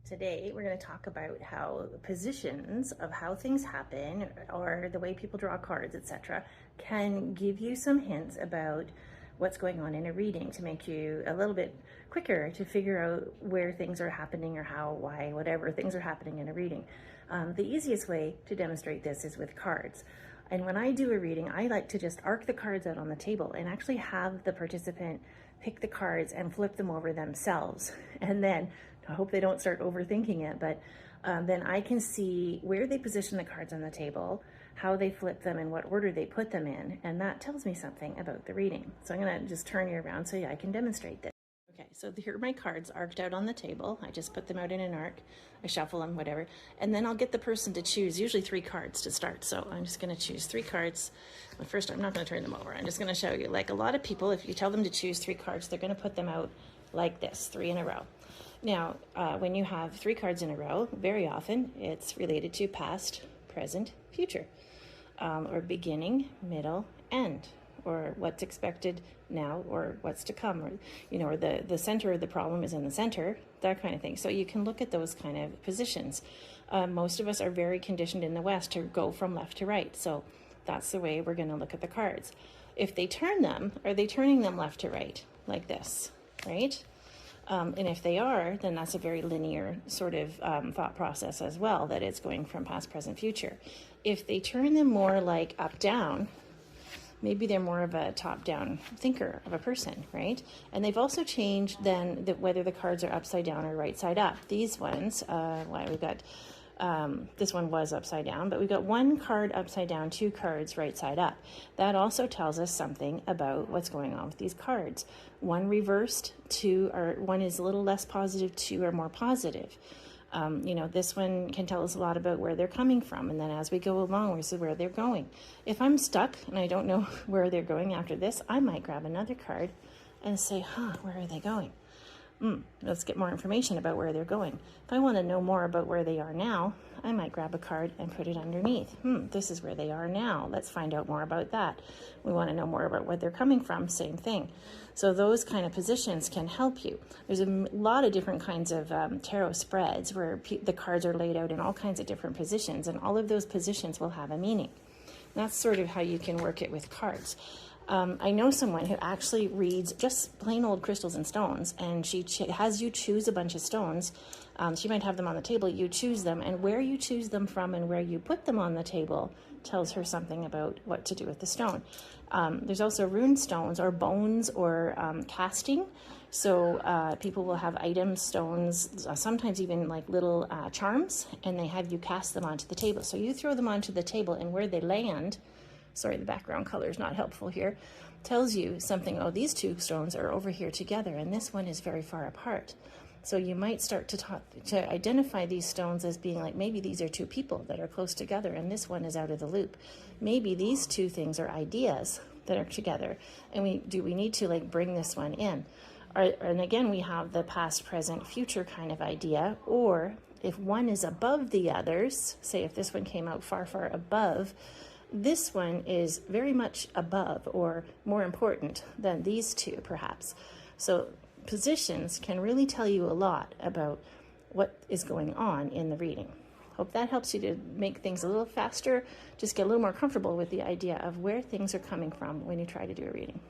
Today, we're going to talk about how positions of how things happen or the way people draw cards, etc., can give you some hints about what's going on in a reading to make you a little bit quicker to figure out where things are happening or how, why, whatever things are happening in a reading. The easiest way to demonstrate this is with cards. And when I do a reading, I like to just arc the cards out on the table and actually have the participant pick the cards and flip them over themselves. And then I hope they don't start overthinking it, but then I can see where they position the cards on the table, how they flip them, and what order they put them in. And that tells me something about the reading. So I'm going to just turn you around so I can demonstrate this. Okay, so here are my cards arced out on the table. I just put them out in an arc. I shuffle them, whatever. And then I'll get the person to choose usually 3 cards to start. So I'm just going to choose 3 cards. Well, first, I'm not going to turn them over. I'm just going to show you. Like a lot of people, if you tell them to choose 3 cards, they're going to put them out like this, 3 in a row. Now, when you have 3 cards in a row, very often it's related to past, present, future, or beginning, middle, end, or what's expected now, or what's to come, or or the center of the problem is in the center, that kind of thing. So you can look at those kind of positions. Most of us are very conditioned in the West to go from left to right, so that's the way we're going to look at the cards. If they turn them, are they turning them left to right, like this, right? And if they are, then that's a very linear sort of thought process as well, that it's going from past, present, future. If they turn them more like up, down, maybe they're more of a top-down thinker of a person, right? And they've also changed then whether the cards are upside down or right side up. These ones, we've got, this one was upside down, but we've got 1 card upside down, 2 cards right side up. That also tells us something about what's going on with these cards. 1 reversed, 2 are, 1 is a little less positive, 2 are more positive. This one can tell us a lot about where they're coming from, and then as we go along, we see where they're going. If I'm stuck and I don't know where they're going after this, I might grab another card and say, where are they going? Let's get more information about where they're going. If I want to know more about where they are now, I might grab a card and put it underneath. This is where they are now. Let's find out more about that. We want to know more about where they're coming from, same thing. So those kind of positions can help you. There's a lot of different kinds of tarot spreads where the cards are laid out in all kinds of different positions, and all of those positions will have a meaning. That's sort of how you can work it with cards. I know someone who actually reads just plain old crystals and stones, and she has you choose a bunch of stones. She might have them on the table, you choose them, and where you choose them from and where you put them on the table tells her something about what to do with the stone. There's also rune stones or bones or casting. So people will have items, stones, sometimes even like little charms, and they have you cast them onto the table. So you throw them onto the table, and where they land, sorry, the background color is not helpful here, tells you something. Oh, these 2 stones are over here together, and this one is very far apart. So you might start to identify these stones as being like, maybe these are 2 people that are close together, and this one is out of the loop. Maybe these 2 things are ideas that are together, and we need to like bring this one in. And again, we have the past, present, future kind of idea, or if one is above the others, say if this one came out far, far above, this one is very much above or more important than these 2, perhaps. So positions can really tell you a lot about what is going on in the reading. Hope that helps you to make things a little faster, just get a little more comfortable with the idea of where things are coming from when you try to do a reading.